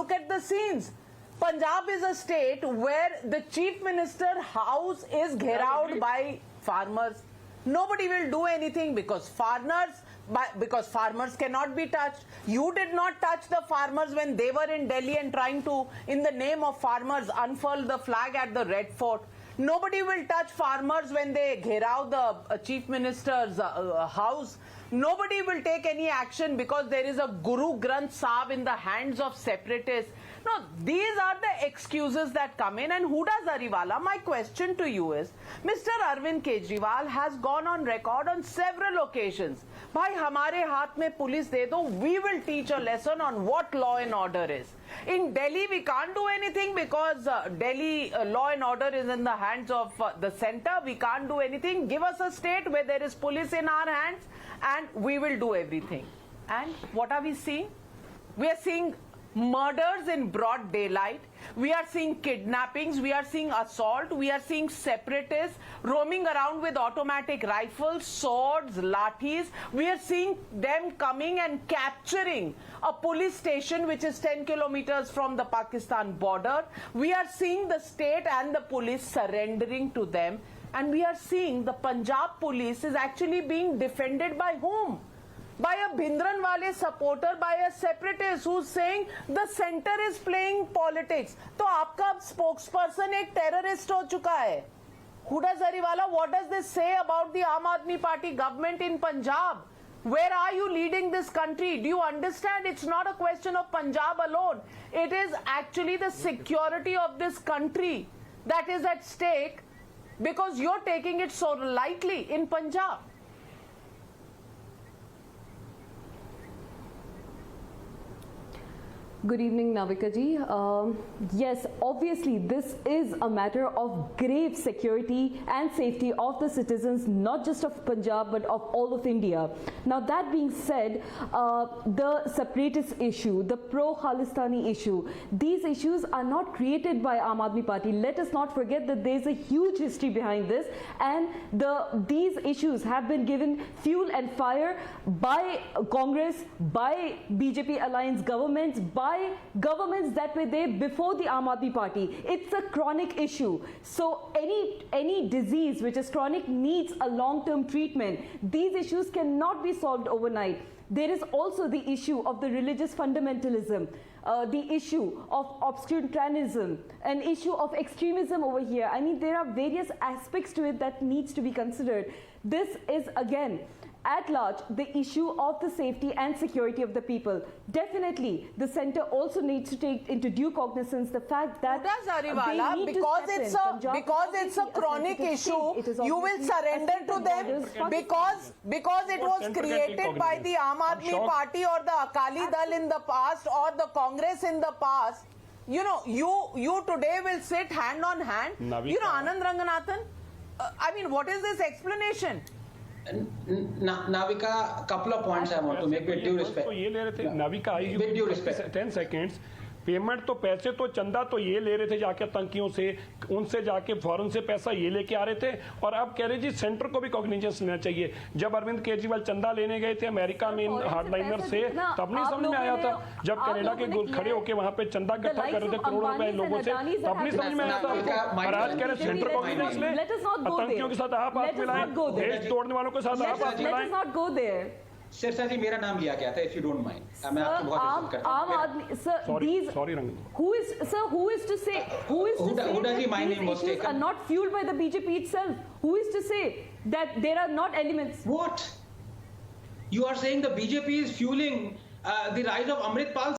look at the scenes. Punjab is a state where the chief minister house is gherawed by farmers. Nobody will do anything because farmers cannot be touched. You did not touch the farmers when they were in Delhi and trying to, in the name of farmers, unfurl the flag at the Red Fort. Nobody will touch farmers when they gherav the chief minister's house. Nobody will take any action because there is a Guru Granth Sahib in the hands of separatists. No, these are the excuses that come in. And Huda Zariwala, my question to you is, Mr. Arvind Kejriwal has gone on record on several occasions. Bhai, hamare haath mein police de do, we will teach a lesson on what law and order is. In Delhi, we can't do anything because Delhi law and order is in the hands of the center. We can't do anything. Give us a state where there is police in our hands and we will do everything. And what are we seeing? We are seeing murders in broad daylight. We are seeing kidnappings. We are seeing assault. We are seeing separatists roaming around with automatic rifles, swords, lathis. We are seeing them coming and capturing a police station which is 10 kilometers from the Pakistan border. We are seeing the state and the police surrendering to them. And we are seeing the Punjab police is actually being defended by whom? By a Bhindranwale supporter, by a separatist who's saying the center is playing politics. तो आपका spokesperson एक terrorist हो चुका है. Huda Zariwala, what does this say about the Aam Aadmi Party government in Punjab? Where are you leading this country? Do you understand? It's not a question of Punjab alone. It is actually the security of this country that is at stake because you're taking it so lightly in Punjab. Good evening, Navika ji. Yes, obviously this is a matter of grave security and safety of the citizens, not just of Punjab but of all of India. Now that being said, the separatist issue, the pro-Khalistani issue, these issues are not created by Aam Aadmi Party. Let us not forget that there is a huge history behind this, and these issues have been given fuel and fire by Congress, by BJP alliance governments, by governments that were there before the Aam Aadmi Party. It's a chronic issue. So any disease which is chronic needs a long-term treatment. These issues cannot be solved overnight. There is also the issue of the religious fundamentalism, the issue of obscurantism, an issue of extremism over here. I mean, there are various aspects to it that needs to be considered. This is again, at large, the issue of the safety and security of the people. Definitely, the centre also needs to take into due cognizance the fact that because it's a chronic issue, you will surrender to them because it was created by the Aam Aadmi Party or the Akali Dal in the past or the Congress in the past. You know, you today will sit hand on hand. You know, Anand Ranganathan. I mean, what is this explanation? Navika, couple of points I want to make with due respect. Navika, with due respect. 10 seconds. Payment तो पैसे तो चंदा तो ये ले रहे थे जाके आतंकियों से, उनसे जाके फॉरेन से पैसा ये लेके आ रहे थे और अब कह रहे जी सेंटर को भी कॉग्निजेंस लेना चाहिए. जब अरविंद केजरीवाल चंदा लेने गए थे अमेरिका में हार्डलाइनर से, तब नहीं समझ में आया था. जब कनाडा के खड़े होकर वहां पे चंदा इकट्ठा कर रहे थे करोड़ों रुपए लोगों से, तब नहीं समझ में आया था. और आज कह रहे सेंटर कॉग्निजेंस ले, आतंकियों के साथ आप हाथ मिलाएं, देश तोड़ने वालों के साथ आप हाथ मिलाएं. सिरसा जी, मेरा नाम लिया गया था, if you don't mind. मैं आपको बहुत इज्जत करता हूं. Sorry, who is to say these issues are not fueled by the BJP itself? Who is to say that there are not elements? What? You are saying the BJP is fueling the rise of Amrit Pal